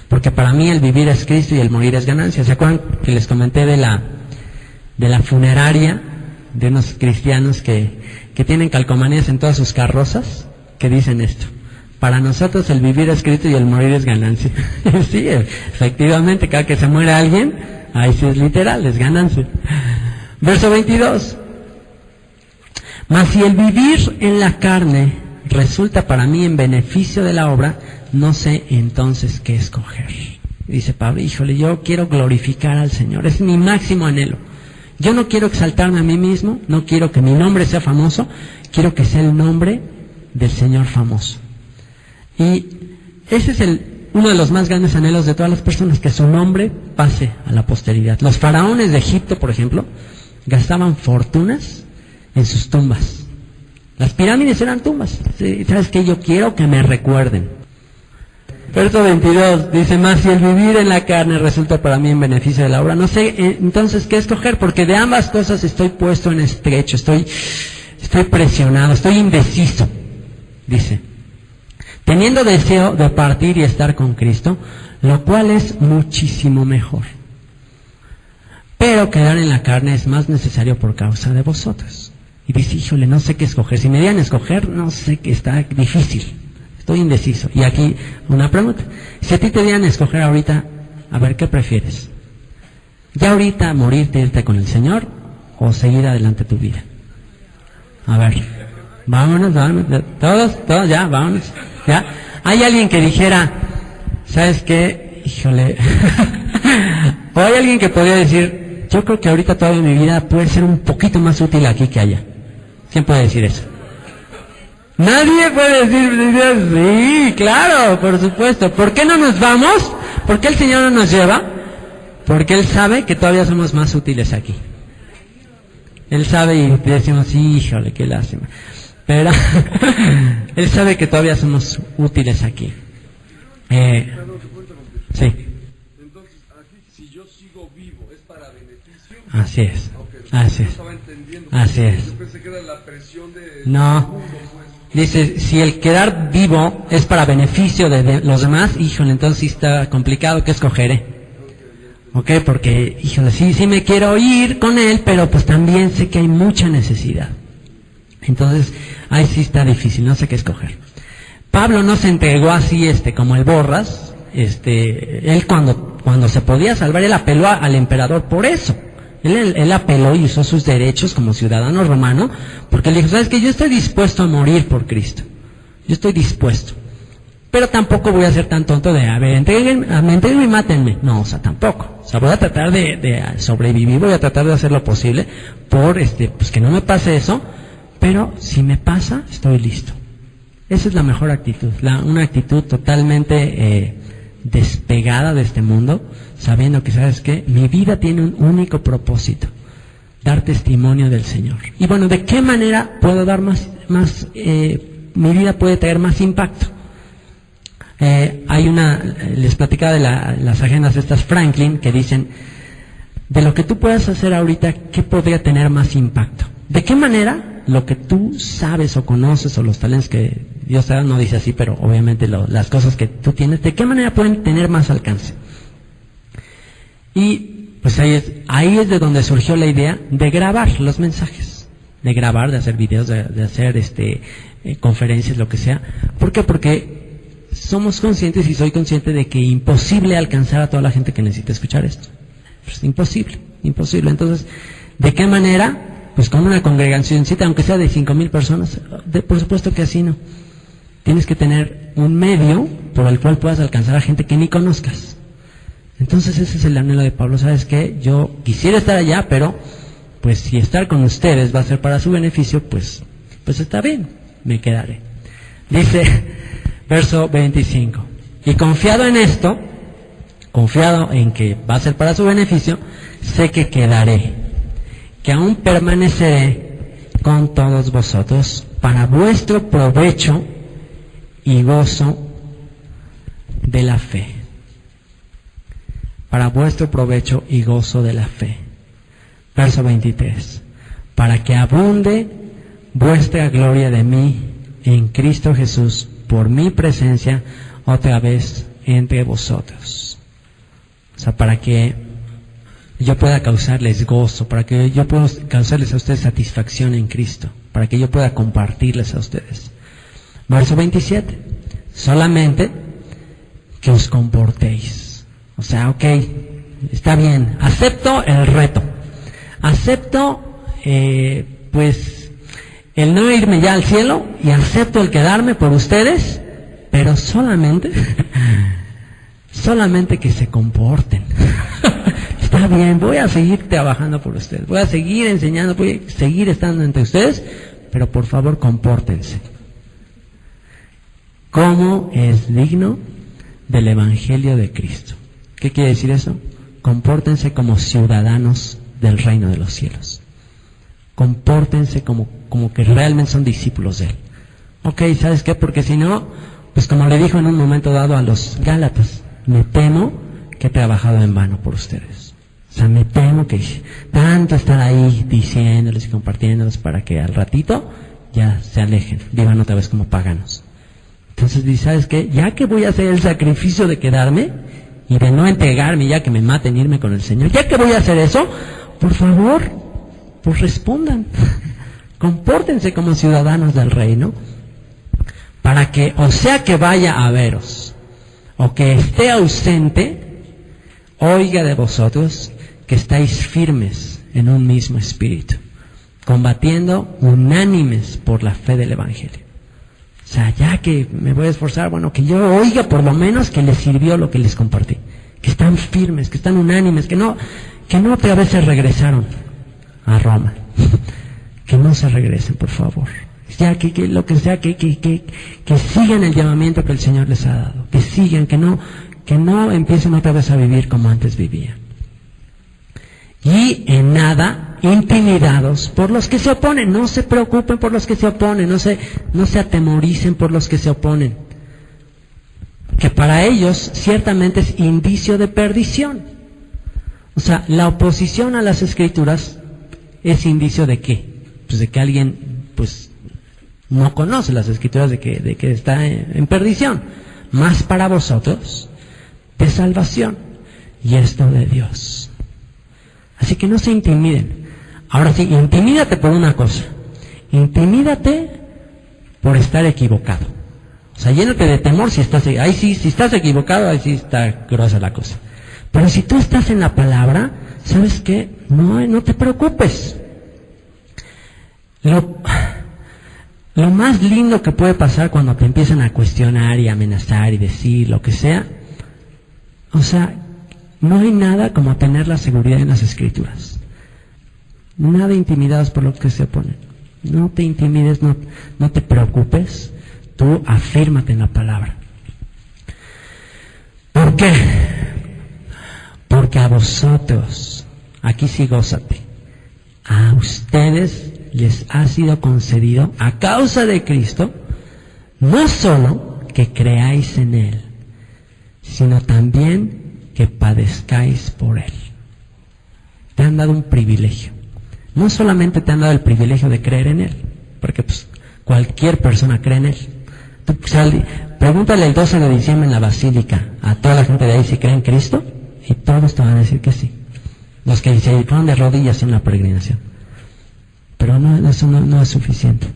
Porque para mí el vivir es Cristo y el morir es ganancia. ¿Se acuerdan que les comenté de la funeraria de unos cristianos que tienen calcomanías en todas sus carrozas? Que dicen esto: para nosotros el vivir es Cristo y el morir es ganancia. Sí, efectivamente, cada que se muere alguien, ahí sí es literal, es ganancia. Verso 22. Mas si el vivir en la carne resulta para mí en beneficio de la obra, no sé entonces qué escoger. Dice Pablo, híjole, yo quiero glorificar al Señor, es mi máximo anhelo. Yo no quiero exaltarme a mí mismo, no quiero que mi nombre sea famoso, quiero que sea el nombre del Señor famoso. Y ese es uno de los más grandes anhelos de todas las personas, que su nombre pase a la posteridad. Los faraones de Egipto, por ejemplo, gastaban fortunas en sus tumbas. Las pirámides eran tumbas. ¿Sabes qué? Yo quiero que me recuerden. Verso 22 dice, más si el vivir en la carne resulta para mí en beneficio de la obra, no sé entonces qué escoger, porque de ambas cosas estoy puesto en estrecho, estoy presionado, estoy indeciso. Dice, teniendo deseo de partir y estar con Cristo, lo cual es muchísimo mejor. Pero quedar en la carne es más necesario por causa de vosotros. Y dice, híjole, no sé qué escoger. Si me dieran a escoger, no sé, que está difícil. Estoy indeciso. Y aquí una pregunta. Si a ti te dieran a escoger ahorita, a ver, ¿qué prefieres? ¿Ya ahorita morirte, irte con el Señor, o seguir adelante tu vida? A ver, vámonos, todos, ya, vámonos. ¿Ya? Hay alguien que dijera, ¿sabes qué? Híjole. O hay alguien que podría decir, yo creo que ahorita todavía mi vida puede ser un poquito más útil aquí que allá. ¿Quién puede decir eso? Nadie puede decir, sí, claro, por supuesto. ¿Por qué no nos vamos? ¿Por qué el Señor no nos lleva? Porque Él sabe que todavía somos más útiles aquí. Él sabe y decimos, híjole, qué lástima. Pero Él sabe que todavía somos útiles aquí. Sí.
Entonces, aquí, si yo sigo vivo, ¿es para beneficio?
Así es.
Okay.
Así es.
No estaba entendiendo.
Así es.
Yo pensé que era la presión de...
No. Dice, si el quedar vivo es para beneficio de los demás, híjole, entonces sí está complicado, ¿qué escogeré? ¿Ok? Porque, híjole, sí me quiero ir con Él, pero pues también sé que hay mucha necesidad. Entonces, ahí sí está difícil, no sé qué escoger. Pablo no se entregó así, como el Borras. Él cuando se podía salvar, él apeló al emperador por eso. Él apeló y usó sus derechos como ciudadano romano, porque él dijo, ¿sabes qué? Yo estoy dispuesto a morir por Cristo. Yo estoy dispuesto. Pero tampoco voy a ser tan tonto de, a ver, entréguenme y mátenme. No, o sea, tampoco. O sea, voy a tratar de sobrevivir, voy a tratar de hacer lo posible por, pues que no me pase eso, pero si me pasa, estoy listo. Esa es la mejor actitud, una actitud totalmente despegada de este mundo, sabiendo que, ¿sabes qué? Mi vida tiene un único propósito, dar testimonio del Señor. Y bueno, ¿de qué manera puedo dar mi vida puede tener más impacto? Les platicaba de las agendas estas Franklin, que dicen, de lo que tú puedas hacer ahorita, ¿qué podría tener más impacto? ¿De qué manera lo que tú sabes o conoces, o los talentos que Dios te da, no dice así, pero obviamente las cosas que tú tienes, ¿de qué manera pueden tener más alcance? Y pues ahí es de donde surgió la idea de grabar los mensajes, de grabar, de hacer videos, de hacer conferencias, lo que sea. ¿Por qué? Porque somos conscientes, y soy consciente, de que imposible alcanzar a toda la gente que necesita escuchar esto. Pues imposible. Entonces, ¿de qué manera? Pues con una congregacióncita, aunque sea de 5,000 personas, por supuesto que así no. tienes que tener un medio por el cual puedas alcanzar a gente que ni conozcas. Entonces ese es el anhelo de Pablo. ¿Sabes qué? Yo quisiera estar allá, pero pues si estar con ustedes va a ser para su beneficio, pues está bien, me quedaré. Dice, verso 25, y confiado en esto, confiado en que va a ser para su beneficio, sé que quedaré, que aún permaneceré con todos vosotros para vuestro provecho y gozo de la fe. Para vuestro provecho y gozo de la fe. Verso 23. Para que abunde vuestra gloria de mí en Cristo Jesús por mi presencia otra vez entre vosotros. O sea, para que yo pueda causarles gozo, para que yo pueda causarles a ustedes satisfacción en Cristo, para que yo pueda compartirles a ustedes. Verso 27. Solamente que os comportéis. O sea, ok, está bien, acepto el reto, acepto pues el no irme ya al cielo y acepto el quedarme por ustedes, pero solamente que se comporten. Está bien, voy a seguir trabajando por ustedes, voy a seguir enseñando, voy a seguir estando entre ustedes, pero por favor compórtense como es digno del Evangelio de Cristo. ¿Qué quiere decir eso? Compórtense como ciudadanos del reino de los cielos. Compórtense como que realmente son discípulos de Él. Ok, ¿sabes qué? Porque si no, pues como le dijo en un momento dado a los Gálatas, me temo que he trabajado en vano por ustedes. O sea, me temo que tanto estar ahí diciéndoles y compartiéndoles para que al ratito ya se alejen, vivan otra vez como paganos. Entonces dice, ¿sabes qué? Ya que voy a hacer el sacrificio de quedarme y de no entregarme, ya que me maten, irme con el Señor, ya que voy a hacer eso, por favor, pues respondan, compórtense como ciudadanos del reino, para que, o sea que vaya a veros, o que esté ausente, oiga de vosotros que estáis firmes en un mismo espíritu, combatiendo unánimes por la fe del Evangelio. O sea, ya que me voy a esforzar, bueno, que yo oiga por lo menos que les sirvió lo que les compartí, que están firmes, que están unánimes, que no otra vez se regresaron a Roma, que no se regresen, por favor. Ya que lo que sea, que sigan el llamamiento que el Señor les ha dado, que sigan, que no empiecen otra vez a vivir como antes vivían. Y en nada intimidados por los que se oponen. No se preocupen por los que se oponen, no se atemoricen por los que se oponen, que para ellos ciertamente es indicio de perdición. O sea, la oposición a las Escrituras es indicio de ¿qué? Pues de que alguien pues no conoce las Escrituras, de que está en perdición. Más para vosotros de salvación, y esto de Dios. Así que no se intimiden. Ahora sí, intimídate por una cosa. Intimídate por estar equivocado. O sea, llénate de temor si estás equivocado, ahí sí está gruesa la cosa. Pero si tú estás en la palabra, ¿sabes qué? No te preocupes. Lo más lindo que puede pasar cuando te empiezan a cuestionar y amenazar y decir lo que sea, o sea, no hay nada como tener la seguridad en las Escrituras. Nada intimidados por los que se oponen. No te intimides, no te preocupes. Tú afírmate en la palabra. ¿Por qué? Porque a vosotros, aquí sí gózate, a ustedes les ha sido concedido a causa de Cristo, no solo que creáis en Él, sino también que padezcáis por Él. Te han dado un privilegio. No solamente te han dado el privilegio de creer en Él, porque pues cualquier persona cree en Él. Tú, pregúntale el 12 de diciembre en la Basílica a toda la gente de ahí si cree en Cristo, y todos te van a decir que sí. Los que se ponen de rodillas en la peregrinación. Pero eso no es suficiente.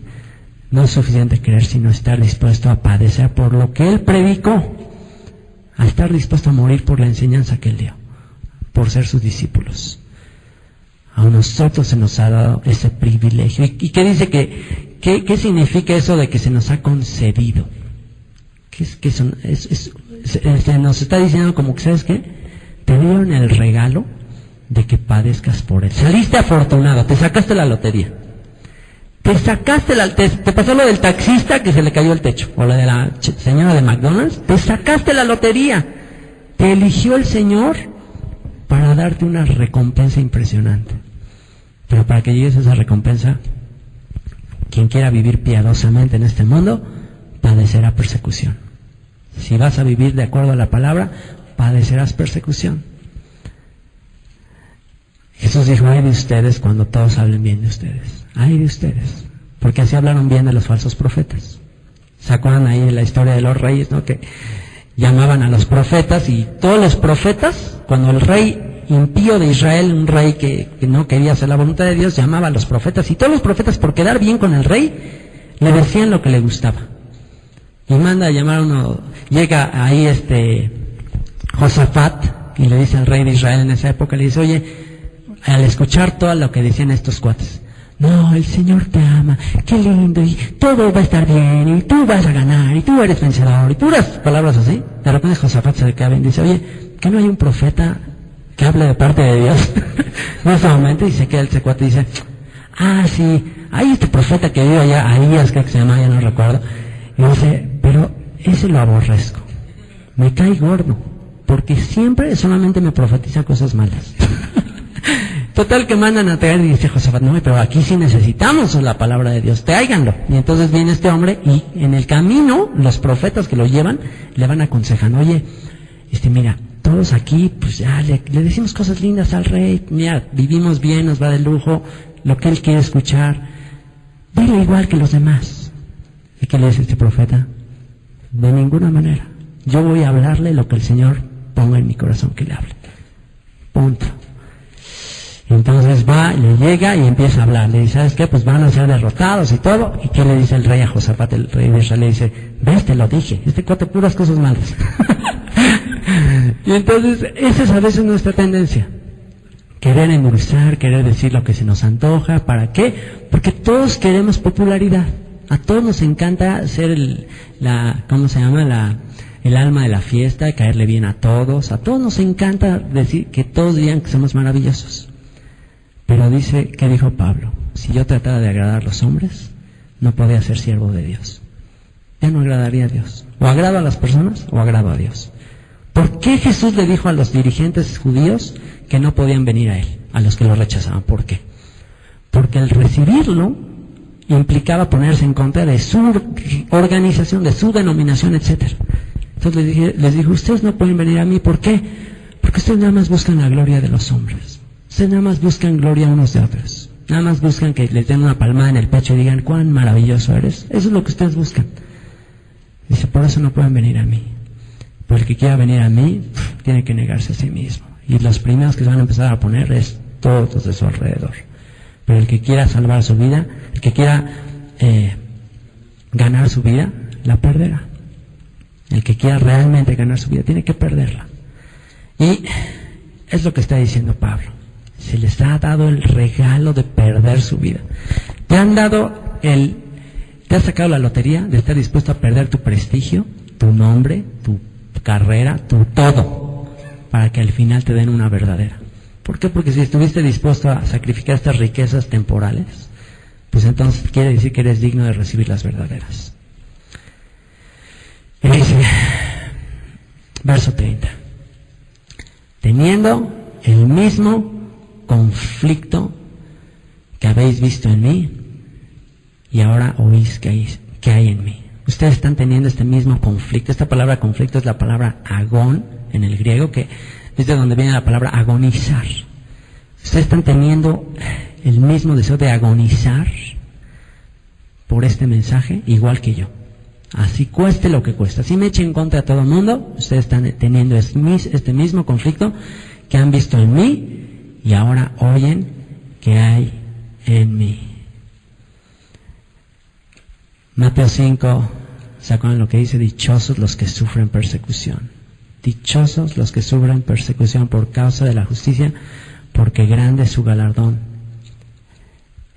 No es suficiente creer, sino estar dispuesto a padecer por lo que Él predicó, a estar dispuesto a morir por la enseñanza que Él dio, por ser sus discípulos. A nosotros se nos ha dado ese privilegio. ¿Y qué dice qué significa eso de que se nos ha concedido? Nos está diciendo como que, ¿sabes qué? Te dieron el regalo de que padezcas por él. Saliste afortunado, te sacaste la lotería. Te pasó lo del taxista que se le cayó el techo, o lo de la señora de McDonald's. Te sacaste la lotería. Te eligió el Señor para darte una recompensa impresionante. Pero para que llegues a esa recompensa, quien quiera vivir piadosamente en este mundo, padecerá persecución. Si vas a vivir de acuerdo a la palabra, padecerás persecución. Jesús dijo, ay de ustedes cuando todos hablen bien de ustedes. Ay de ustedes. Porque así hablaron bien de los falsos profetas. ¿Se acuerdan ahí de la historia de los reyes, no? Que llamaban a los profetas, y todos los profetas, cuando el rey impío de Israel, un rey que no quería hacer la voluntad de Dios, llamaba a los profetas, y todos los profetas, por quedar bien con el rey, le decían lo que le gustaba. Y manda a llamar a uno, llega ahí Josafat, y le dice al rey de Israel en esa época, le dice, oye, al escuchar todo lo que decían estos cuates, no, el Señor te ama, qué lindo, y todo va a estar bien, y tú vas a ganar, y tú eres vencedor, y puras palabras así. De repente Josafat se le cae y dice, oye, ¿que no hay un profeta que hable de parte de Dios? En ese momento, y se queda ese cuate y dice, ah, sí, hay este profeta que vive allá, Ahías, creo que se llama, ya no recuerdo, y dice, pero ese lo aborrezco, me cae gordo, porque siempre solamente me profetiza cosas malas. Total que mandan a traer, y dice Josafat, no, pero aquí sí necesitamos la palabra de Dios, tráiganlo. Y entonces viene este hombre, y en el camino, los profetas que lo llevan, le van aconsejando, oye, mira, todos aquí, pues ya le decimos cosas lindas al rey, mira, vivimos bien, nos va de lujo, lo que él quiere escuchar, dile igual que los demás. ¿Y qué le dice este profeta? De ninguna manera, yo voy a hablarle lo que el Señor ponga en mi corazón que le hable. Punto. Entonces va, le llega y empieza a hablar. Le dice, ¿sabes qué? Pues van a ser derrotados y todo. ¿Y qué le dice el rey a Josafat? El rey de Israel le dice, ves, te lo dije, cuate puras cosas malas. Y entonces, esa es a veces nuestra tendencia. Querer endulzar, querer decir lo que se nos antoja. ¿Para qué? Porque todos queremos popularidad. A todos nos encanta ser el alma de la fiesta, caerle bien a todos. A todos nos encanta decir que todos digan que somos maravillosos. Pero dice, ¿qué dijo Pablo? Si yo tratara de agradar a los hombres, no podía ser siervo de Dios. Ya no agradaría a Dios. O agrado a las personas, o agrado a Dios. ¿Por qué Jesús le dijo a los dirigentes judíos que no podían venir a él, a los que lo rechazaban? ¿Por qué? Porque el recibirlo implicaba ponerse en contra de su organización, de su denominación, etc. Entonces les dijo, ustedes no pueden venir a mí. ¿Por qué? Porque ustedes nada más buscan la gloria de los hombres. Ustedes nada más buscan gloria unos de otros. Nada más buscan que les den una palmada en el pecho y digan, cuán maravilloso eres. Eso es lo que ustedes buscan. Dice, por eso no pueden venir a mí. Porque el que quiera venir a mí, tiene que negarse a sí mismo. Y los primeros que se van a empezar a poner es todos de su alrededor. Pero el que quiera salvar su vida, el que quiera ganar su vida, la perderá. El que quiera realmente ganar su vida, tiene que perderla. Y es lo que está diciendo Pablo. Se les ha dado el regalo de perder su vida. Te has sacado la lotería de estar dispuesto a perder tu prestigio, tu nombre, tu carrera, tu todo, para que al final te den una verdadera. ¿Por qué? Porque si estuviste dispuesto a sacrificar estas riquezas temporales, pues entonces quiere decir que eres digno de recibir las verdaderas. Y dice, verso 30, teniendo el mismo conflicto que habéis visto en mí y ahora oís que hay en mí. Ustedes están teniendo este mismo conflicto. Esta palabra conflicto es la palabra agón en el griego, que es de donde viene la palabra agonizar. Ustedes están teniendo el mismo deseo de agonizar por este mensaje, igual que yo. Así cueste lo que cuesta. Así me eche en contra a todo el mundo, ustedes están teniendo este mismo conflicto que han visto en mí y ahora oyen que hay en mí. Mateo 5, ¿se acuerdan lo que dice? Dichosos los que sufren persecución. Dichosos los que sufren persecución por causa de la justicia, porque grande es su galardón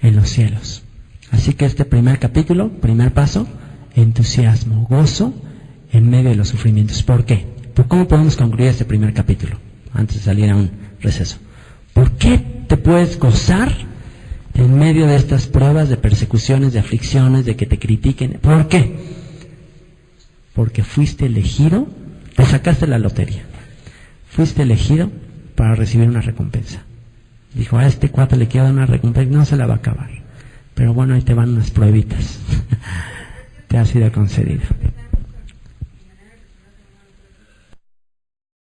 en los cielos. Así que este primer capítulo, primer paso, entusiasmo, gozo en medio de los sufrimientos. ¿Por qué? ¿Cómo podemos concluir este primer capítulo? Antes de salir a un receso. ¿Por qué te puedes gozar en medio de estas pruebas, de persecuciones, de aflicciones, de que te critiquen? ¿Por qué? Porque fuiste elegido, te sacaste la lotería. Fuiste elegido para recibir una recompensa. Dijo, a este cuate le quiero dar una recompensa, no se la va a acabar. Pero bueno, ahí te van unas pruebitas. Te ha sido concedido.